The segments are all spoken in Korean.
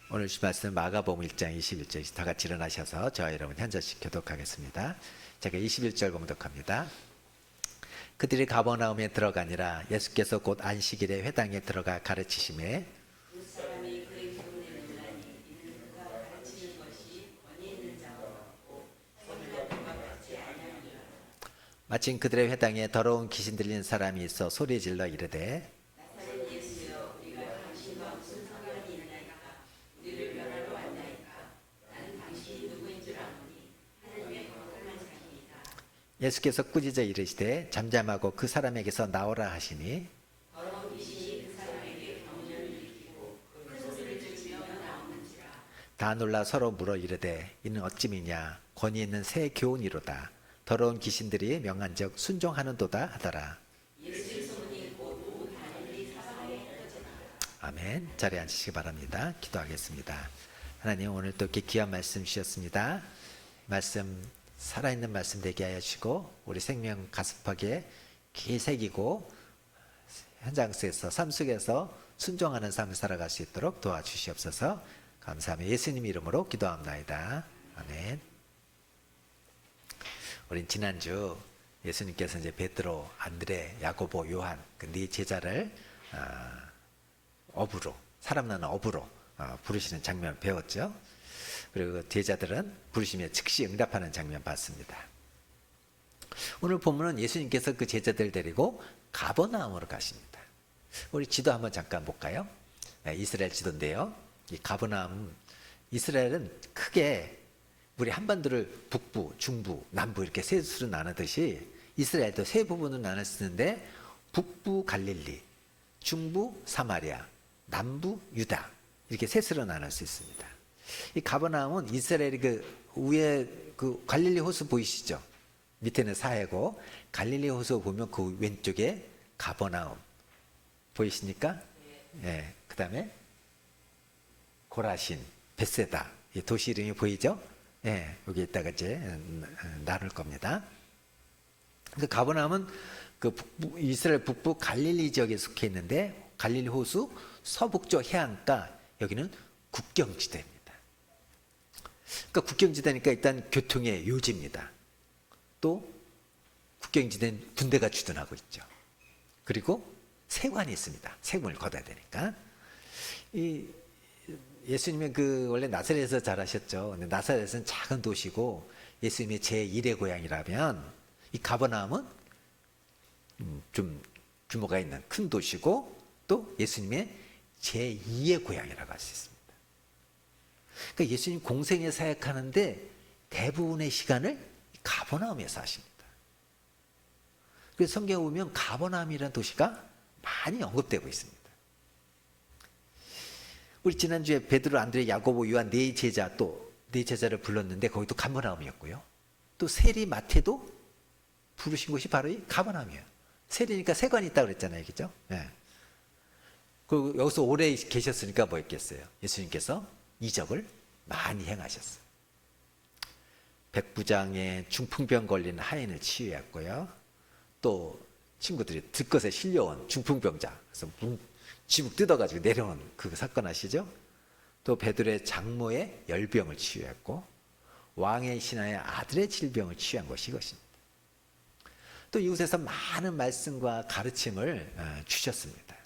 오늘 주신 말씀 마가복음 1장 21절 다 같이 일어나셔서 저와 여러분 한 절씩 교독하겠습니다. 제가 21절 봉독합니다. 그들이 가버나움에 들어가니라. 예수께서 곧 안식일에 회당에 들어가 가르치시매 마침 그들의 회당에 더러운 귀신 들린 사람이 있어 소리질러 이르되 예수께서 꾸짖어 이르시되 잠잠하고 그 사람에게서 나오라 하시니 다 놀라 서로 물어 이르되 이는 어찌미냐 권위 있는 새 교훈이로다. 더러운 귀신들이 명한즉 순종하는도다 하더라. 아멘. 자리에 앉으시기 바랍니다. 기도하겠습니다. 하나님, 오늘 또 이렇게 귀한 말씀 주셨습니다. 말씀 살아있는 말씀 되게 하여 주시고 우리 생명 가슴팍에 깊이 새기고 현장 속에서 삶 속에서 순종하는 삶을 살아갈 수 있도록 도와주시옵소서. 감사하며 예수님 이름으로 기도합나이다. 아멘. 우린 지난주 예수님께서 이제 베드로, 안드레, 야고보, 요한 그 네 제자를 업으로, 사람 나는 업으로 부르시는 장면 배웠죠. 그리고 제자들은 부르시며 즉시 응답하는 장면 봤습니다. 오늘 본문은 예수님께서 그 제자들 데리고 가버나움으로 가십니다. 우리 지도 한번 잠깐 볼까요? 이스라엘 지도인데요. 이 가버나움, 이스라엘은 크게 우리 한반도를 북부, 중부, 남부 이렇게 세 수로 나누듯이 이스라엘도 세 부분으로 나눌 수 있는데 북부 갈릴리, 중부 사마리아, 남부 유다 이렇게 세 수로 나눌 수 있습니다. 이 가버나움은 이스라엘이 그 위에 그 갈릴리 호수 보이시죠? 밑에는 사해고 갈릴리 호수 보면 그 왼쪽에 가버나움 보이십니까? 예. 그다음에 고라신, 벳세다 이 도시 이름이 보이죠? 예. 여기 있다가 이제 나눌 겁니다. 그 가버나움은 그 북부, 이스라엘 북부 갈릴리 지역에 속해 있는데 갈릴리 호수 서북쪽 해안가 여기는 국경지대입니다. 그러니까 국경지대니까 일단 교통의 요지입니다. 또 국경지대는 군대가 주둔하고 있죠. 그리고 세관이 있습니다. 세금을 걷어야 되니까. 이 예수님은 그 원래 나사렛에서 자라셨죠. 근데 나사렛은 작은 도시고 예수님의 제1의 고향이라면 이 가버나움은 좀 규모가 있는 큰 도시고 또 예수님의 제2의 고향이라고 할 수 있습니다. 그러니까 예수님 공생에 사역하는데 대부분의 시간을 가버나움에서 하십니다. 그래서 성경에 보면 가버나움이라는 도시가 많이 언급되고 있습니다. 우리 지난주에 베드로, 안드레, 야고보, 요한 네 제자 또 네 제자를 불렀는데 거기도 가버나움이었고요. 또 세리, 마태도 부르신 곳이 바로 이 가버나움이에요. 세리니까 세관이 있다고 그랬잖아요. 그죠? 네. 그리고 여기서 오래 계셨으니까 뭐 했겠어요? 예수님께서 이적을 많이 행하셨어요. 백부장의 중풍병 걸린 하인을 치유했고요. 또 친구들이 들것에 실려온 중풍병자, 그래서 지붕 뜯어가지고 내려온 그 사건 아시죠? 또 베드로의 장모의 열병을 치유했고 왕의 신하의 아들의 질병을 치유한 것이 이것입니다. 또 이곳에서 많은 말씀과 가르침을 주셨습니다.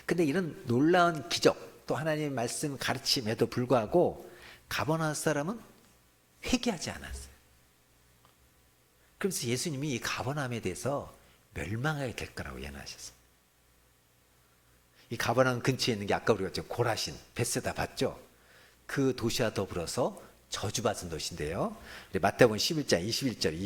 근데 이런 놀라운 기적 또 하나님의 말씀 가르침에도 불구하고 가버나움 사람은 회개하지 않았어요. 그래서 예수님이 이 가버나움에 대해서 멸망하게 될 거라고 예언하셨습니다. 이 가버나움 근처에 있는 게 아까 우리가 고라신, 벳세다 봤죠? 그 도시와 더불어서 저주받은 도시인데요. 우리 마태복음 11장 21절,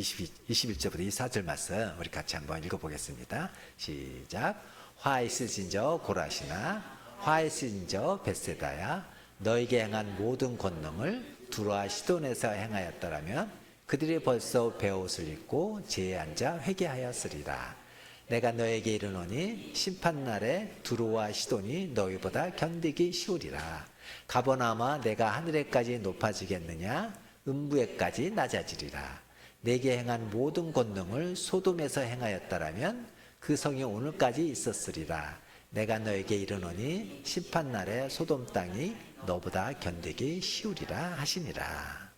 21절부터 24절 말씀 우리 같이 한번 읽어보겠습니다. 시작. 화 있으신저 고라시나 화 있으신저 벳세다야 너에게 행한 모든 권능을 두로와 시돈에서 행하였더라면 그들이 벌써 베옷을 입고 제에 앉아 회개하였으리라. 내가 너에게 이르노니 심판날에 두로와 시돈이 너희보다 견디기 쉬우리라. 가버나움아 내가 하늘에까지 높아지겠느냐 음부에까지 낮아지리라. 내게 행한 모든 권능을 소돔에서 행하였더라면 그 성이 오늘까지 있었으리라. 내가 너에게 이르노니 심판날에 소돔 땅이 너보다 견디기 쉬우리라 하시니라.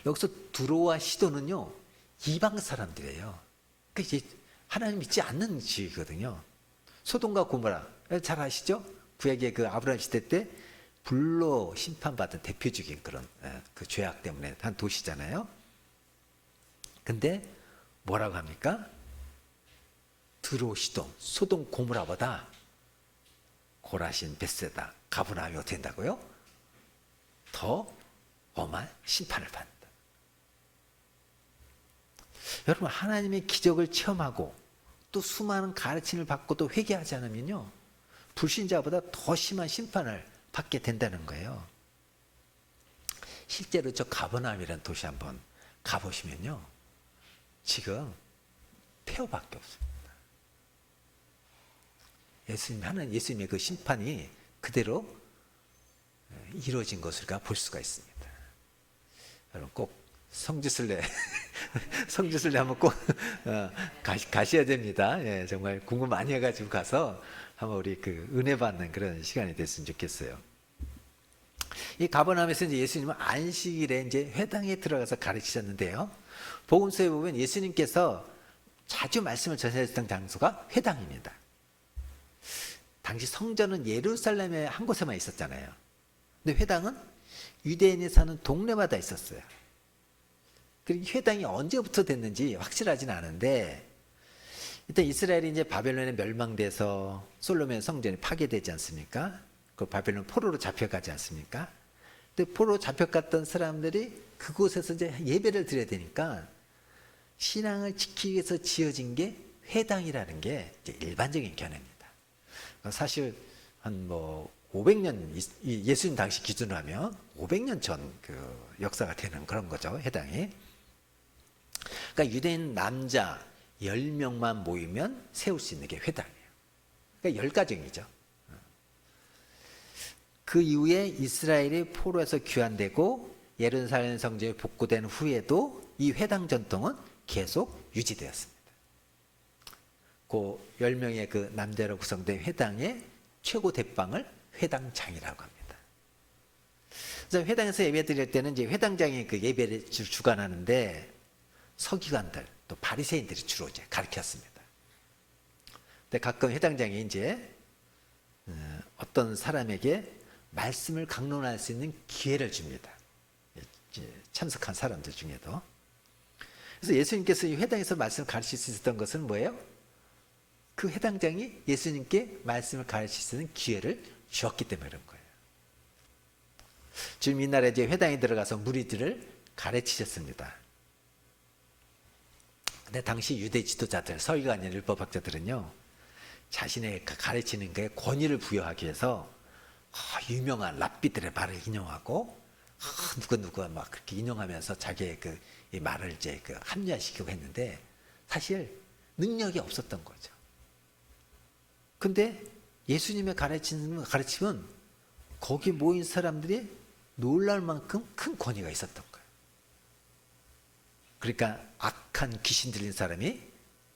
여기서 두로와 시돈은요, 이방 사람들이에요. 그게 하나님 믿지 않는 지역이거든요. 소돔과 고모라 잘 아시죠? 구약의 그 아브라함 시대 때 불로 심판받은 대표적인 그런 그 죄악 때문에 한 도시잖아요. 근데 뭐라고 합니까? 드로 시돔, 소돔 고모라보다 고라신 벳세다 가브나움이 어떻게 된다고요? 더 엄한 심판을 받는다. 여러분, 하나님의 기적을 체험하고 또 수많은 가르침을 받고 또 회개하지 않으면요, 불신자보다 더 심한 심판을 받게 된다는 거예요. 실제로 저 가버나움이라는 도시 한번 가보시면요, 지금 폐허밖에 없습니다. 예수님의 그 심판이 그대로 이루어진 것을 우리가 볼 수가 있습니다. 여러분 꼭 성지순례 성지순례 한번 꼭 가셔야 됩니다. 예, 정말 공부 많이 해가지고 가서 한번 우리 그 은혜 받는 그런 시간이 됐으면 좋겠어요. 이 가버나움에서 이제 예수님은 안식일에 이제 회당에 들어가서 가르치셨는데요. 복음서에 보면 예수님께서 자주 말씀을 전하셨던 장소가 회당입니다. 당시 성전은 예루살렘의 한 곳에만 있었잖아요. 근데 회당은 유대인이 사는 동네마다 있었어요. 그리고 회당이 언제부터 됐는지 확실하지는 않은데, 일단 이스라엘이 이제 바벨론에 멸망돼서 솔로몬 성전이 파괴되지 않습니까? 그 바벨론 포로로 잡혀가지 않습니까? 근데 포로로 잡혀갔던 사람들이 그곳에서 이제 예배를 드려야 되니까 신앙을 지키기 위해서 지어진 게 회당이라는 게 이제 일반적인 견해입니다. 사실 한 500년, 예수님 당시 기준으로 하면 500년 전 그 역사가 되는 그런 거죠, 회당이. 그러니까 유대인 남자 10명만 모이면 세울 수 있는 게 회당이에요. 그러니까 10가정이죠. 그 이후에 이스라엘이 포로에서 귀환되고 예루살렘 성전이 복구된 후에도 이 회당 전통은 계속 유지되었습니다. 그 10명의 그 남자로 구성된 회당의 최고 대빵을 회당장이라고 합니다. 그래서 회당에서 예배 드릴 때는 이제 회당장이 그 예배를 주관하는데 서기관들 또 바리새인들이 주로 이제 가르쳤습니다. 근데 가끔 회당장이 이제 어떤 사람에게 말씀을 강론할 수 있는 기회를 줍니다. 참석한 사람들 중에도. 그래서 예수님께서 이 회당에서 말씀을 가르칠 수 있었던 것은 뭐예요? 그 회당장이 예수님께 말씀을 가르칠 수 있는 기회를 주었기 때문에 그런 거예요. 지금 이날에 이제 회당에 들어가서 무리들을 가르치셨습니다. 근데 당시 유대 지도자들, 서기관이나 율법학자들은요, 자신의 가르치는 게 권위를 부여하기 위해서 유명한 랍비들의 말을 인용하고 누가 막 그렇게 인용하면서 자기의 이 말을 이제 합리화시키고 했는데 사실 능력이 없었던 거죠. 근데 예수님의 가르침은 거기 모인 사람들이 놀랄 만큼 큰 권위가 있었던 거예요. 그러니까 악한 귀신 들린 사람이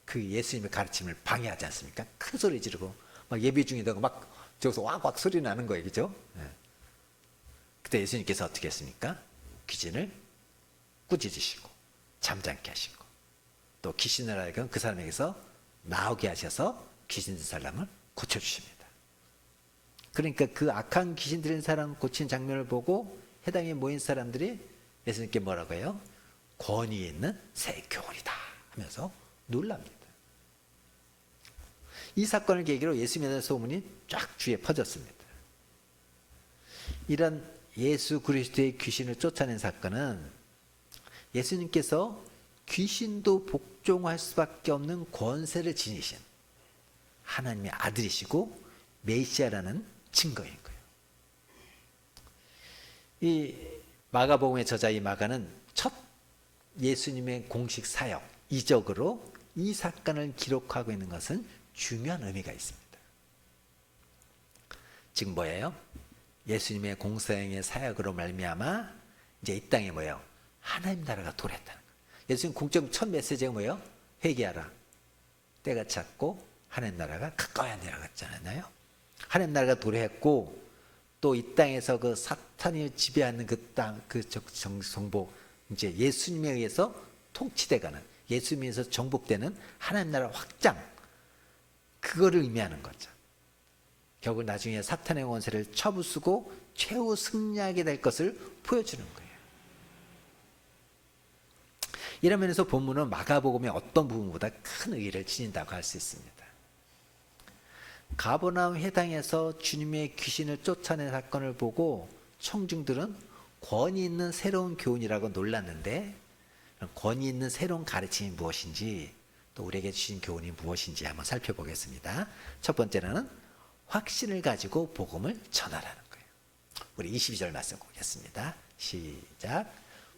그 예수님의 가르침을 방해하지 않습니까? 큰 소리 지르고 막 예배 중이다가 막 저기서 왁왁 소리 나는 거예요, 그죠? 네. 그때 예수님께서 어떻게 했습니까? 귀신을 꾸짖으시고 잠잠케 하시고 또 귀신을 하여금 그 사람에게서 나오게 하셔서 귀신 든 사람을 고쳐주십니다. 그러니까 그 악한 귀신 들린 사람 고친 장면을 보고 회당에 모인 사람들이 예수님께 뭐라고 해요? 권위 있는 새 교훈이다 하면서 놀랍니다. 이 사건을 계기로 예수님에 대한 소문이 쫙 주위에 퍼졌습니다. 이런 예수 그리스도의 귀신을 쫓아낸 사건은 예수님께서 귀신도 복종할 수밖에 없는 권세를 지니신 하나님의 아들이시고 메시아라는 증거인 거예요. 이 마가복음의 저자 이 마가는 첫 예수님의 공식 사역 이적으로 이 사건을 기록하고 있는 것은 중요한 의미가 있습니다. 지금 뭐예요? 예수님의 공사행의 사역으로 말미암아 이제 이 땅에 뭐예요? 하나님 나라가 도래했다는 거예요. 예수님 공적 첫 메시지가 뭐예요? 회개하라. 때가 찼고 하나님 나라가 가까이 아니라 그랬잖아요. 하나님 나라가 도래했고 또 이 땅에서 그 사탄이 지배하는 그 땅, 그 정복, 이제 예수님에 의해서 통치돼가는, 예수님에 의해서 정복되는 하나님 나라 확장, 그거를 의미하는 거죠. 결국 나중에 사탄의 원세를 쳐부수고 최후 승리하게 될 것을 보여주는 거예요. 이런 면에서 본문은 마가복음의 어떤 부분보다 큰 의의를 지닌다고 할 수 있습니다. 가버나움 회당에서 주님의 귀신을 쫓아낸 사건을 보고 청중들은 권위 있는 새로운 교훈이라고 놀랐는데, 권위 있는 새로운 가르침이 무엇인지, 또 우리에게 주신 교훈이 무엇인지 한번 살펴보겠습니다. 첫 번째는 확신을 가지고 복음을 전하라는 거예요. 우리 22절 말씀 보겠습니다. 시작.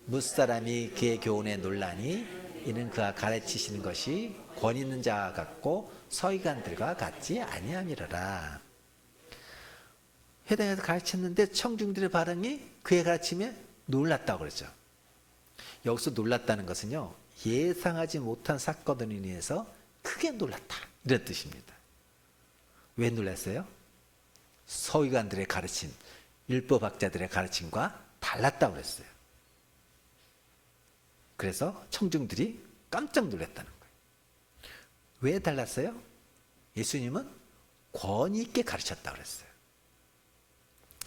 무사람이 그의 교훈에 놀라니 이는 그가 가르치시는 것이 권위 있는 자와 같고 서기관들과 같지 아니함이로라. 회당에서 가르쳤는데 청중들의 반응이 그의 가르침에 놀랐다고 그러죠. 여기서 놀랐다는 것은요, 예상하지 못한 사건으로 인해서 크게 놀랐다, 이런 뜻입니다. 왜 놀랐어요? 서기관들의 가르침, 율법학자들의 가르침과 달랐다고 그랬어요. 그래서 청중들이 깜짝 놀랐다는 거예요. 왜 달랐어요? 예수님은 권위 있게 가르쳤다고 그랬어요.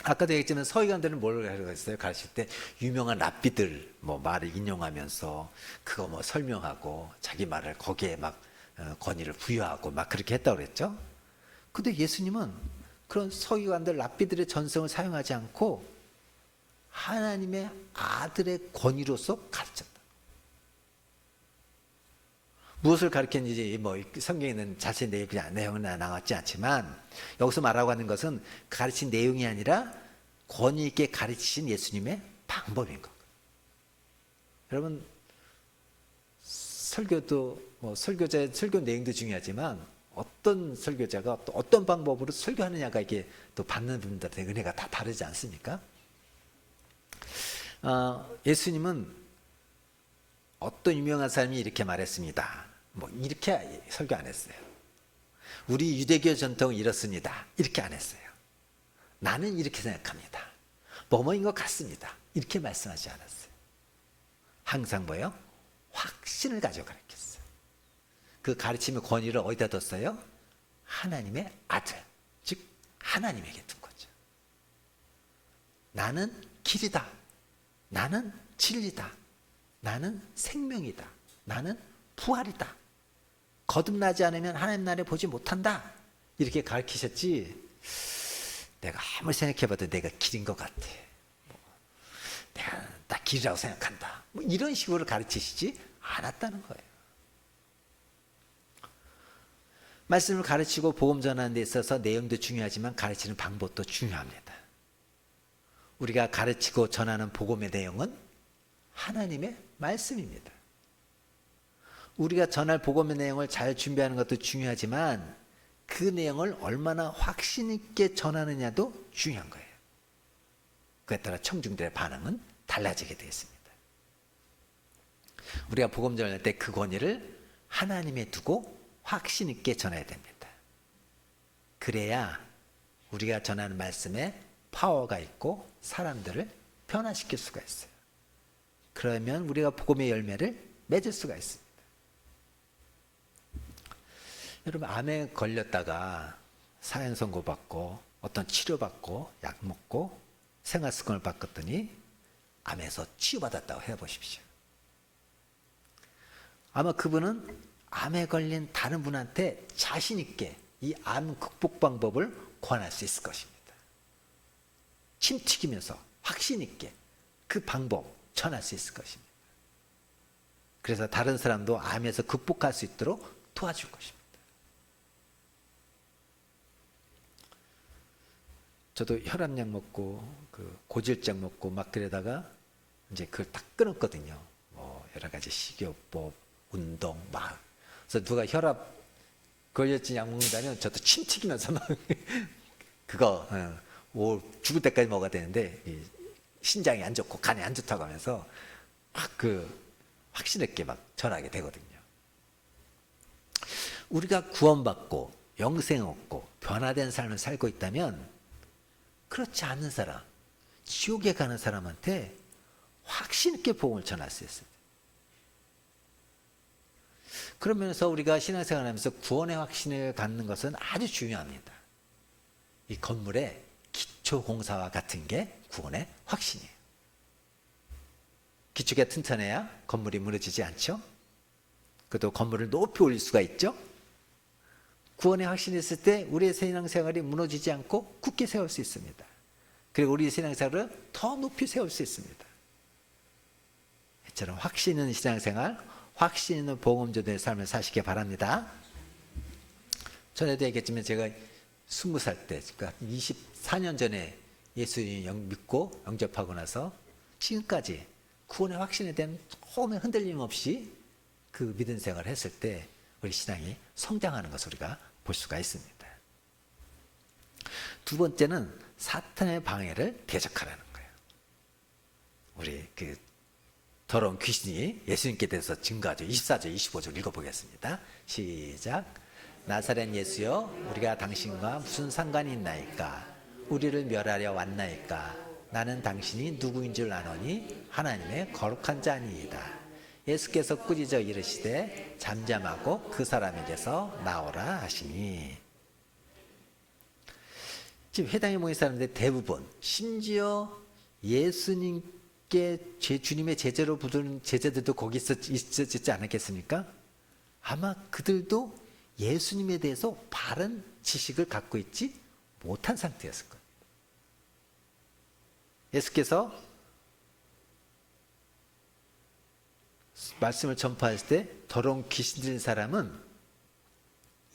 아까도 얘기했지만 서기관들은 뭘 가르쳤어요? 가르칠 때 유명한 랍비들 뭐 말을 인용하면서 그거 뭐 설명하고 자기 말을 거기에 막 권위를 부여하고 막 그렇게 했다고 그랬죠. 근데 예수님은 그런 서기관들 랍비들의 전성을 사용하지 않고 하나님의 아들의 권위로서 가르쳤다. 무엇을 가르쳤는지 뭐 성경에는 자세히 내용은 나왔지 않지만 여기서 말하고 하는 것은 가르친 내용이 아니라 권위 있게 가르치신 예수님의 방법인 것. 여러분, 설교도 뭐 설교 내용도 중요하지만 어떤 설교자가 또 어떤 방법으로 설교하느냐가 이게 또 받는 분들한테 은혜가 다 다르지 않습니까? 예수님은 어떤 유명한 사람이 이렇게 말했습니다. 뭐 이렇게 설교 안 했어요. 우리 유대교 전통은 이렇습니다. 이렇게 안 했어요. 나는 이렇게 생각합니다. 뭐뭐인 것 같습니다. 이렇게 말씀하지 않았어요. 항상 뭐예요? 확신을 가지고 가르쳤어요. 그 가르침의 권위를 어디다 뒀어요? 하나님의 아들, 즉 하나님에게 둔 거죠. 나는 길이다. 나는 진리다. 나는 생명이다. 나는 부활이다. 거듭나지 않으면 하나님 나라에 보지 못한다. 이렇게 가르치셨지, 내가 아무리 생각해봐도 내가 길인 것 같아. 내가 나 길이라고 생각한다. 뭐 이런 식으로 가르치시지 않았다는 거예요. 말씀을 가르치고 복음 전하는 데 있어서 내용도 중요하지만 가르치는 방법도 중요합니다. 우리가 가르치고 전하는 복음의 내용은 하나님의 말씀입니다. 우리가 전할 복음의 내용을 잘 준비하는 것도 중요하지만 그 내용을 얼마나 확신 있게 전하느냐도 중요한 거예요. 그에 따라 청중들의 반응은 달라지게 되겠습니다. 우리가 복음 전할 때 그 권위를 하나님에 두고 확신 있게 전해야 됩니다. 그래야 우리가 전하는 말씀에 파워가 있고 사람들을 변화시킬 수가 있어요. 그러면 우리가 복음의 열매를 맺을 수가 있습니다. 여러분, 암에 걸렸다가 사형 선고받고 어떤 치료받고 약 먹고 생활 습관을 바꿨더니 암에서 치유받았다고 해보십시오. 아마 그분은 암에 걸린 다른 분한테 자신 있게 이 암 극복 방법을 권할 수 있을 것입니다. 침 튀기면서 확신 있게 그 방법 전할 수 있을 것입니다. 그래서 다른 사람도 암에서 극복할 수 있도록 도와줄 것입니다. 저도 혈압약 먹고 그 고질약 먹고 막 그러다가 이제 그걸 딱 끊었거든요. 뭐 여러 가지 식이요법, 운동 막. 그래서 누가 혈압 걸렸지 약 먹는다면 저도 침 튀기면서 막 그거 죽을 때까지 먹어야 되는데 신장이 안 좋고 간이 안 좋다고 하면서 막 그 확신 있게 막 전하게 되거든요. 우리가 구원받고 영생 얻고 변화된 삶을 살고 있다면 그렇지 않는 사람, 지옥에 가는 사람한테 확신 있게 복음을 전할 수 있어요. 그러면서 우리가 신앙생활 하면서 구원의 확신을 갖는 것은 아주 중요합니다. 이 건물의 기초공사와 같은 게 구원의 확신이에요. 기초가 튼튼해야 건물이 무너지지 않죠. 그래도 건물을 높이 올릴 수가 있죠. 구원의 확신이 있을 때 우리의 신앙생활이 무너지지 않고 굳게 세울 수 있습니다. 그리고 우리의 신앙생활을 더 높이 세울 수 있습니다. 이처럼 확신 있는 신앙생활, 확신 있는 복음자들의 삶을 사시기 바랍니다. 전에도 얘기했지만 제가 20살 때, 그러니까 24년 전에 예수님 믿고 영접하고 나서 지금까지 구원의 확신에 대한 처음에 흔들림 없이 그 믿음 생활을 했을 때 우리 신앙이 성장하는 것을 우리가 볼 수가 있습니다. 두 번째는 사탄의 방해를 대적하라는 거예요. 우리 그 더러운 귀신이 예수님께 대해서 증거하죠. 24절, 25절 읽어보겠습니다. 시작. 나사렛 예수여, 우리가 당신과 무슨 상관이 있나이까? 우리를 멸하려 왔나이까? 나는 당신이 누구인 줄 아노니 하나님의 거룩한 자니이다. 예수께서 꾸짖어 이르시되 잠잠하고 그 사람에게서 나오라 하시니. 지금 회당에 모인 사람들 대부분, 심지어 예수님께 주님의 제자로 부르는 제자들도 거기 있었지 않았겠습니까? 아마 그들도 예수님에 대해서 바른 지식을 갖고 있지 못한 상태였을 거예요. 예수께서 말씀을 전파했을 때 더러운 귀신 들린 사람은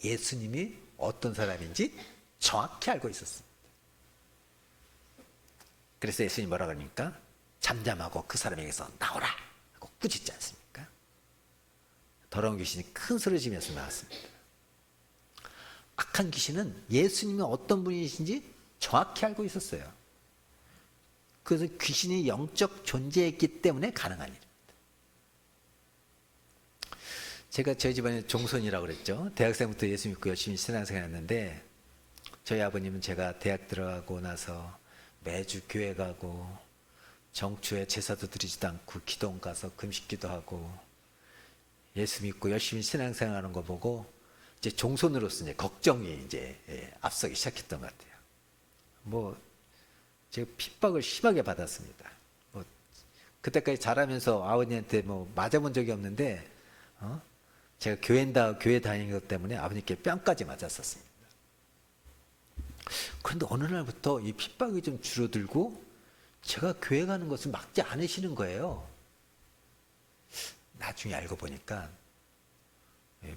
예수님이 어떤 사람인지 정확히 알고 있었습니다. 그래서 예수님이 뭐라 그러니까? 잠잠하고 그 사람에게서 나오라 하고 꾸짖지 않습니까? 더러운 귀신이 큰 소리 지면서 나왔습니다. 악한 귀신은 예수님이 어떤 분이신지 정확히 알고 있었어요. 그래서 귀신이 영적 존재했기 때문에 가능한 일입니다. 제가 저희 집안에 종손이라고 그랬죠. 대학생부터 예수 믿고 열심히 신앙생활 했는데 저희 아버님은 제가 대학 들어가고 나서 매주 교회 가고 정주에 제사도 드리지도 않고 기도원 가서 금식기도 하고 예수 믿고 열심히 신앙생활하는 거 보고 이제 종손으로서 이제 걱정이 이제 앞서기 시작했던 것 같아요. 뭐 제가 핍박을 심하게 받았습니다. 뭐 그때까지 자라면서 아버님한테 뭐 맞아본 적이 없는데 제가 교회 다니는 것 때문에 아버님께 뺨까지 맞았었습니다. 그런데 어느 날부터 이 핍박이 좀 줄어들고 제가 교회 가는 것을 막지 않으시는 거예요. 나중에 알고 보니까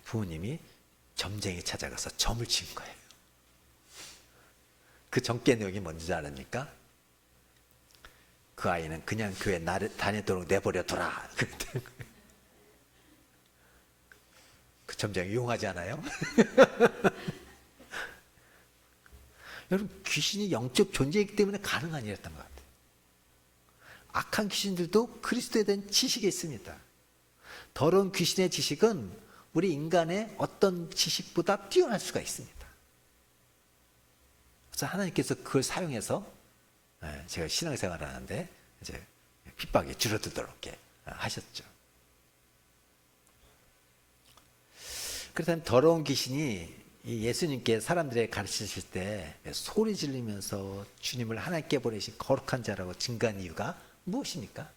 부모님이 점쟁이 찾아가서 점을 친 거예요. 그 점괘 내용이 뭔지 아십니까? 그 아이는 그냥 교회 다니도록 내버려 둬라. 그 점쟁이 용하지 않아요? 여러분, 귀신이 영적 존재이기 때문에 가능한 일이었던 것 같아요. 악한 귀신들도 그리스도에 대한 지식이 있습니다. 더러운 귀신의 지식은 우리 인간의 어떤 지식보다 뛰어날 수가 있습니다. 그래서 하나님께서 그걸 사용해서 제가 신앙생활을 하는데 이제 핍박이 줄어들도록 하셨죠. 그렇다면 더러운 귀신이 예수님께 사람들에게 가르치실 때 소리 지르면서 주님을 하나님께 보내신 거룩한 자라고 증거한 이유가 무엇입니까?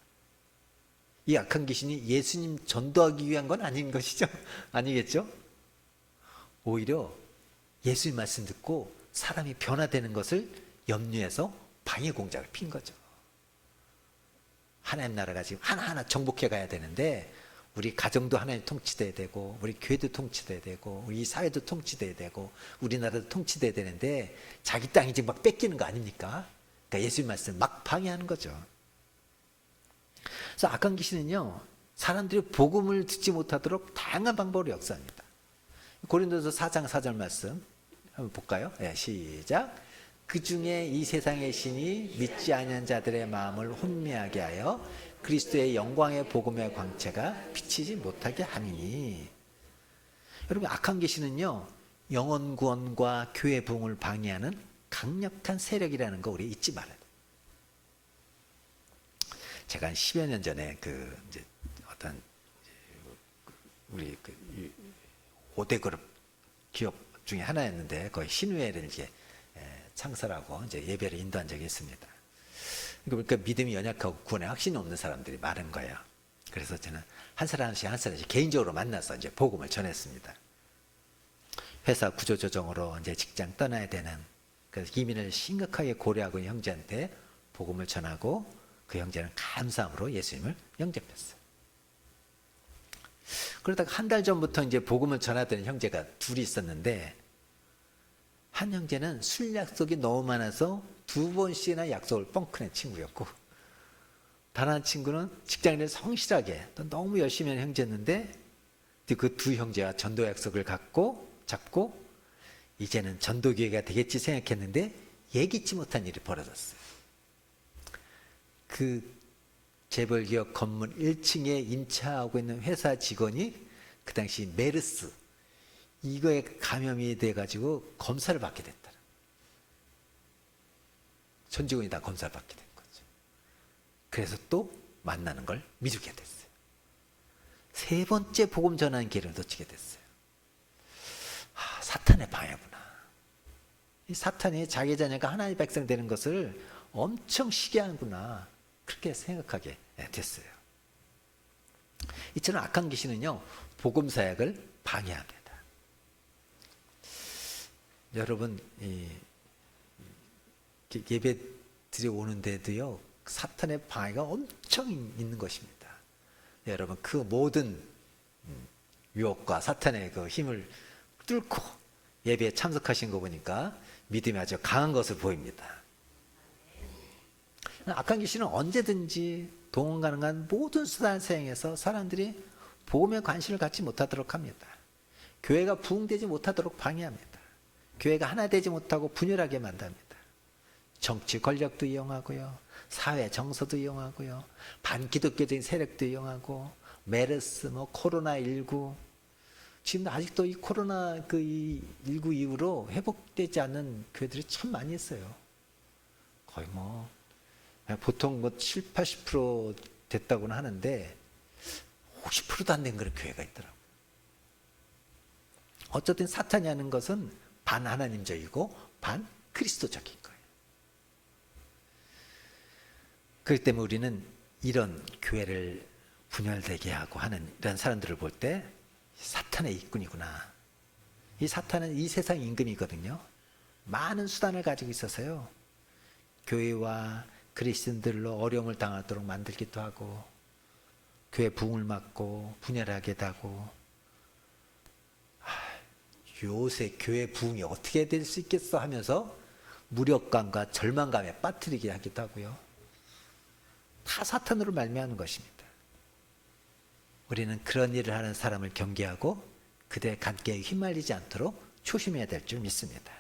이 악한 귀신이 예수님 전도하기 위한 건 아닌 것이죠? 아니겠죠? 오히려 예수님 말씀 듣고 사람이 변화되는 것을 염려해서 방해 공작을 핀 거죠. 하나님 나라가 지금 하나하나 정복해 가야 되는데 우리 가정도 하나님 통치돼야 되고 우리 교회도 통치돼야 되고 우리 사회도 통치돼야 되고 우리나라도 통치돼야 되는데 자기 땅이 지금 막 뺏기는 거 아닙니까? 그러니까 예수님 말씀 막 방해하는 거죠. 그래서 악한 귀신은요, 사람들이 복음을 듣지 못하도록 다양한 방법으로 역사합니다. 고린도서 4장 4절 말씀 한번 볼까요? 네, 시작. 그 중에 이 세상의 신이 믿지 아니한 자들의 마음을 혼미하게 하여 그리스도의 영광의 복음의 광채가 비치지 못하게 하니. 여러분, 악한 귀신은요, 영혼 구원과 교회 부흥을 방해하는 강력한 세력이라는 거 우리 잊지 말아야 돼요. 제가 한 10여 년 전에 이제 어떤 우리 5대 그룹 기업 중에 하나였는데, 거의 신우회를 이제 창설하고 이제 예배를 인도한 적이 있습니다. 그러니까 믿음이 연약하고 구원에 확신이 없는 사람들이 많은 거예요. 그래서 저는 한 사람씩 개인적으로 만나서 이제 복음을 전했습니다. 회사 구조조정으로 이제 직장 떠나야 되는, 그래서 이민을 심각하게 고려하고 있는 형제한테 복음을 전하고, 그 형제는 감사함으로 예수님을 영접했어요. 그러다가 한 달 전부터 이제 복음을 전하던 형제가 둘이 있었는데, 한 형제는 술 약속이 너무 많아서 2번씩이나 약속을 뻥크낸 친구였고, 다른 한 친구는 직장인을 성실하게 또 너무 열심히 하는 형제였는데, 그 두 형제와 전도 약속을 잡고 이제는 전도교회가 되겠지 생각했는데 예기치 못한 일이 벌어졌어요. 그 재벌기업 건물 1층에 임차하고 있는 회사 직원이 그 당시 메르스 이거에 감염이 돼가지고 검사를 받게 됐다. 전 직원이 다 검사를 받게 된 거죠. 그래서 또 만나는 걸 미루게 됐어요. 세 번째 복음 전하는 기회를 놓치게 됐어요. 사탄의 방해구나. 이 사탄이 자기 자녀가 하나님의 백성 되는 것을 엄청 시기하는구나. 그렇게 생각하게 됐어요. 이처럼 악한 귀신은요, 복음 사역을 방해합니다. 여러분, 예배 드려 오는데도요, 사탄의 방해가 엄청 있는 것입니다. 여러분, 그 모든 유혹과 사탄의 그 힘을 뚫고 예배에 참석하신 거 보니까 믿음이 아주 강한 것을 보입니다. 악한 귀신은 언제든지 동원 가능한 모든 수단을 사용해서 사람들이 복음에 관심을 갖지 못하도록 합니다. 교회가 부흥되지 못하도록 방해합니다. 교회가 하나 되지 못하고 분열하게 만듭니다. 정치 권력도 이용하고요, 사회 정서도 이용하고요, 반기독교적인 세력도 이용하고, 메르스, 코로나19, 지금 아직도 이 코로나19 이후로 회복되지 않는 교회들이 참 많이 있어요. 거의 보통 7, 80% 됐다고는 하는데 50%도 안 된 그런 교회가 있더라고요. 어쨌든 사탄이 하는 것은 반하나님적이고 반그리스도적인 거예요. 그렇기 때문에 우리는 이런 교회를 분열되게 하고 하는 이런 사람들을 볼 때 사탄의 일꾼이구나. 이 사탄은 이 세상 임금이거든요. 많은 수단을 가지고 있어서요, 교회와 그리스도인들로 어려움을 당하도록 만들기도 하고, 교회 부흥을 막고 분열하게 하고. 요새 교회 부흥이 어떻게 될 수 있겠어 하면서 무력감과 절망감에 빠뜨리게 하기도 하고요. 다 사탄으로 말미암는 것입니다. 우리는 그런 일을 하는 사람을 경계하고 그들의 관계에 휘말리지 않도록 조심해야 될 줄 믿습니다.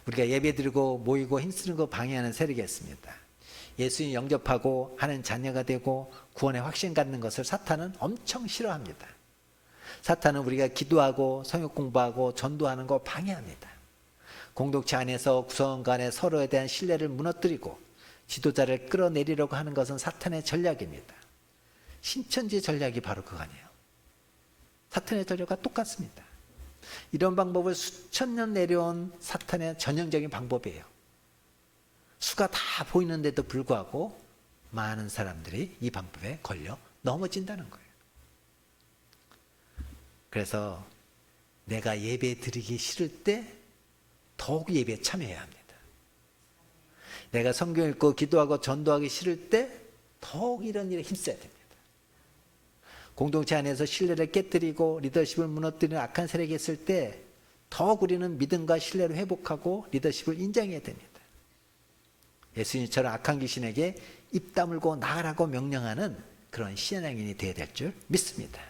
우리가 예배드리고 모이고 힘쓰는 거 방해하는 세력이 있습니다. 예수님 영접하고 하는 자녀가 되고 구원의 확신 갖는 것을 사탄은 엄청 싫어합니다. 사탄은 우리가 기도하고 성역 공부하고 전도하는 거 방해합니다. 공동체 안에서 구성 간에 서로에 대한 신뢰를 무너뜨리고 지도자를 끌어내리려고 하는 것은 사탄의 전략입니다. 신천지 전략이 바로 그거 아니에요. 사탄의 전략과 똑같습니다. 이런 방법을 수천 년 내려온 사탄의 전형적인 방법이에요. 수가 다 보이는데도 불구하고 많은 사람들이 이 방법에 걸려 넘어진다는 거예요. 그래서 내가 예배 드리기 싫을 때 더욱 예배에 참여해야 합니다. 내가 성경 읽고 기도하고 전도하기 싫을 때 더욱 이런 일에 힘써야 됩니다. 공동체 안에서 신뢰를 깨뜨리고 리더십을 무너뜨리는 악한 세력이 있을 때 더욱 우리는 믿음과 신뢰를 회복하고 리더십을 인정해야 됩니다. 예수님처럼 악한 귀신에게 입 다물고 나가라고 명령하는 그런 신앙인이 되어야 될 줄 믿습니다.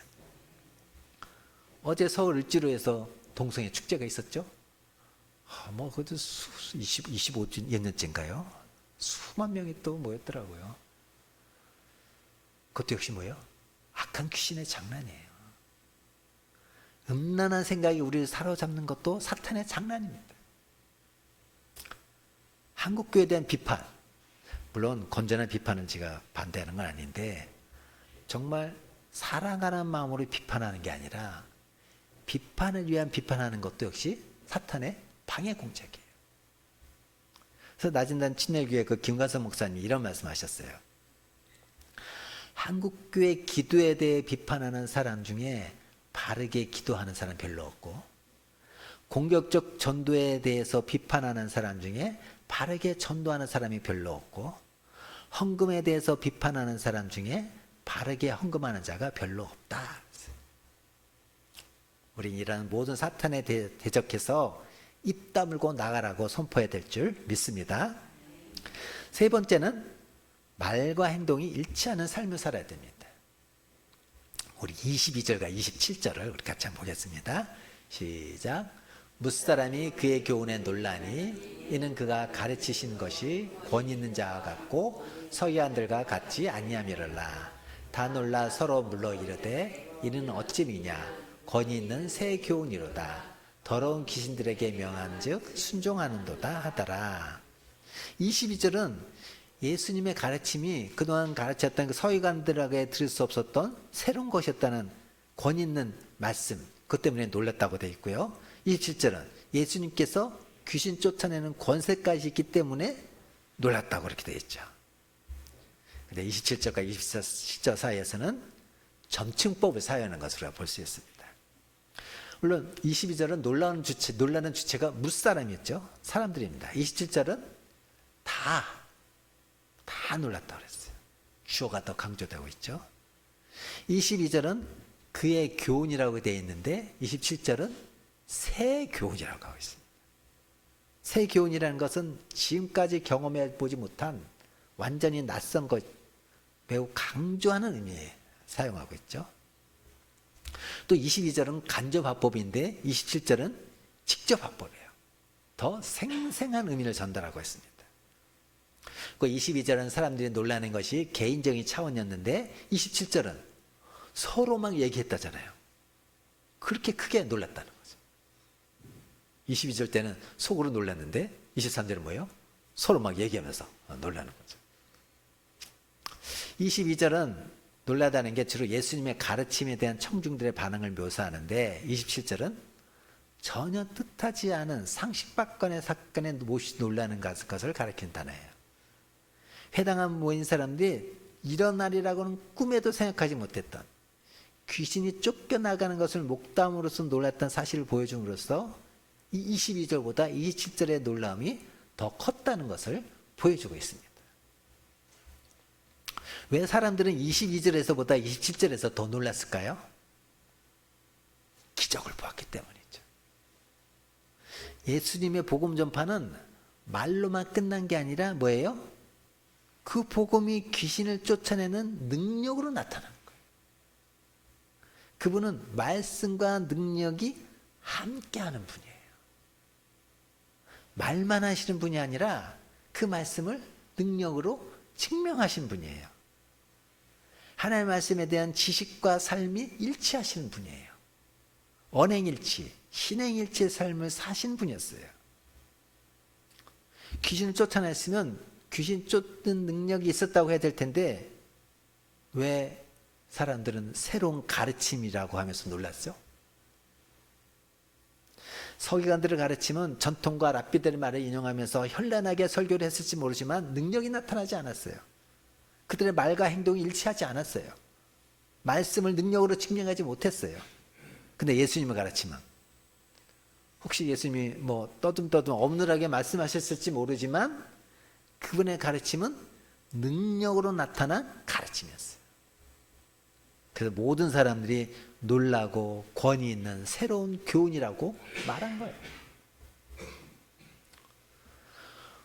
어제 서울 을지로에서 동성애 축제가 있었죠. 그것도 25년째인가요? 수만 명이 또 모였더라고요. 그것도 역시 뭐예요? 악한 귀신의 장난이에요. 음란한 생각이 우리를 사로잡는 것도 사탄의 장난입니다. 한국교회에 대한 비판, 물론 건전한 비판은 제가 반대하는 건 아닌데 정말 사랑하는 마음으로 비판하는 게 아니라 비판을 위한 비판하는 것도 역시 사탄의 방해 공작이에요. 그래서 낮은단 친일교회 그 김관선 목사님이 이런 말씀하셨어요. 한국교회 기도에 대해 비판하는 사람 중에 바르게 기도하는 사람 별로 없고 공격적 전도에 대해서 비판하는 사람 중에 바르게 전도하는 사람이 별로 없고 헌금에 대해서 비판하는 사람 중에 바르게 헌금하는 자가 별로 없다. 우린 이런 모든 사탄에 대적해서 입 다물고 나가라고 선포해야 될 줄 믿습니다. 세 번째는 말과 행동이 일치하는 삶을 살아야 됩니다. 우리 22절과 27절을 우리 같이 한번 보겠습니다. 시작. 무사람이 그의 교훈에 놀라니 이는 그가 가르치신 것이 권위 있는 자와 같고 서기관들과 같지 아니함이로라. 다 놀라 서로 물러 이르되 이는 어찌미냐 권위 있는 새 교훈이로다. 더러운 귀신들에게 명한즉 순종하는도다 하더라. 22절은 예수님의 가르침이 그동안 가르쳤던 그 서기관들에게 들을 수 없었던 새로운 것이었다는 권위 있는 말씀, 그것 때문에 놀랐다고 되어 있고요. 27절은 예수님께서 귀신 쫓아내는 권세까지 있기 때문에 놀랐다고 그렇게 되어 있죠. 근데 27절과 24절 사이에서는 점층법을 사용하는 것으로 볼 수 있습니다. 물론 22절은 놀라는 주체가 무사람이었죠. 사람들입니다. 27절은 다 놀랐다고 그랬어요. 주어가 더 강조되고 있죠. 22절은 그의 교훈이라고 되어 있는데 27절은 새 교훈이라고 하고 있습니다. 새 교훈이라는 것은 지금까지 경험해 보지 못한 완전히 낯선 것, 매우 강조하는 의미에 사용하고 있죠. 또 22절은 간접 화법인데 27절은 직접 화법이에요. 더 생생한 의미를 전달하고 있습니다. 그 22절은 사람들이 놀라는 것이 개인적인 차원이었는데 27절은 서로 막 얘기했다잖아요. 그렇게 크게 놀랐다는 거죠. 22절 때는 속으로 놀랐는데 23절은 뭐예요? 서로 막 얘기하면서 놀라는 거죠. 22절은 놀라다는 게 주로 예수님의 가르침에 대한 청중들의 반응을 묘사하는데 27절은 전혀 뜻하지 않은 상식박건의 사건에 몹시 놀라는 것을 가리키는 단어예요. 회당한 모인 사람들이 이런 날이라고는 꿈에도 생각하지 못했던 귀신이 쫓겨나가는 것을 목담으로써 놀랐던 사실을 보여줌으로써 이 22절보다 27절의 놀라움이 더 컸다는 것을 보여주고 있습니다. 왜 사람들은 22절에서보다 27절에서 더 놀랐을까요? 기적을 보았기 때문이죠. 예수님의 복음 전파는 말로만 끝난 게 아니라 뭐예요? 그 복음이 귀신을 쫓아내는 능력으로 나타나는 거예요. 그분은 말씀과 능력이 함께하는 분이에요. 말만 하시는 분이 아니라 그 말씀을 능력으로 증명하신 분이에요. 하나님의 말씀에 대한 지식과 삶이 일치하시는 분이에요. 언행일치, 신행일치의 삶을 사신 분이었어요. 귀신을 쫓아냈으면 귀신 쫓는 능력이 있었다고 해야 될 텐데 왜 사람들은 새로운 가르침이라고 하면서 놀랐죠? 서기관들의 가르침은 전통과 랍비들의 말을 인용하면서 현란하게 설교를 했을지 모르지만 능력이 나타나지 않았어요. 그들의 말과 행동이 일치하지 않았어요. 말씀을 능력으로 증명하지 못했어요. 근데 예수님의 가르침은 혹시 예수님이 뭐 떠듬떠듬 어눌하게 말씀하셨을지 모르지만 그분의 가르침은 능력으로 나타난 가르침이었어요. 그래서 모든 사람들이 놀라고 권위 있는 새로운 교훈이라고 말한 거예요.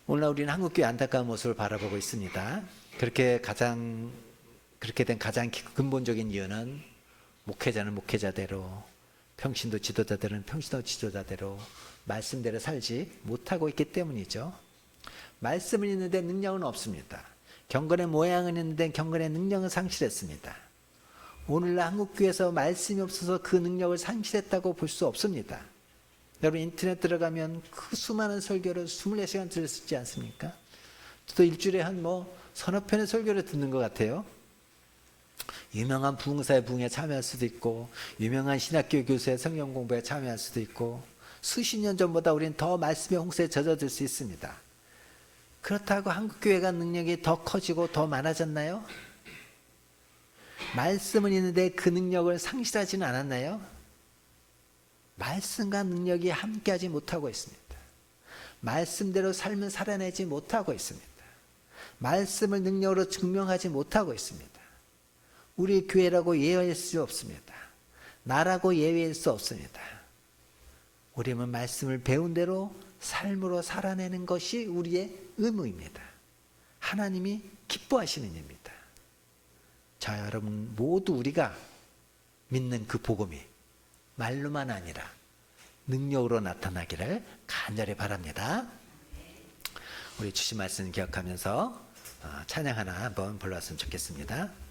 오늘날 우리는 한국교회 안타까운 모습을 바라보고 있습니다. 그렇게 된 가장 근본적인 이유는 목회자는 목회자대로, 평신도 지도자들은 평신도 지도자대로 말씀대로 살지 못하고 있기 때문이죠. 말씀은 있는데 능력은 없습니다. 경건의 모양은 있는데 경건의 능력은 상실했습니다. 오늘날 한국교회에서 말씀이 없어서 그 능력을 상실했다고 볼 수 없습니다. 여러분 인터넷 들어가면 그 수많은 설교를 24시간 들을 수 있지 않습니까? 또 일주일에 한 서너 편의 설교를 듣는 것 같아요. 유명한 부흥사의 부흥에 참여할 수도 있고, 유명한 신학교 교수의 성경 공부에 참여할 수도 있고, 수십 년 전보다 우리는 더 말씀의 홍수에 젖어들 수 있습니다. 그렇다고 한국교회가 능력이 더 커지고 더 많아졌나요? 말씀은 있는데 그 능력을 상실하지는 않았나요? 말씀과 능력이 함께하지 못하고 있습니다. 말씀대로 삶을 살아내지 못하고 있습니다. 말씀을 능력으로 증명하지 못하고 있습니다. 우리 교회라고 예외일 수 없습니다. 나라고 예외일 수 없습니다. 우리는 말씀을 배운 대로 삶으로 살아내는 것이 우리의 의무입니다. 하나님이 기뻐하시는 일입니다. 자, 여러분 모두 우리가 믿는 그 복음이 말로만 아니라 능력으로 나타나기를 간절히 바랍니다. 우리 주신 말씀 기억하면서 찬양 하나 한번 불러왔으면 좋겠습니다.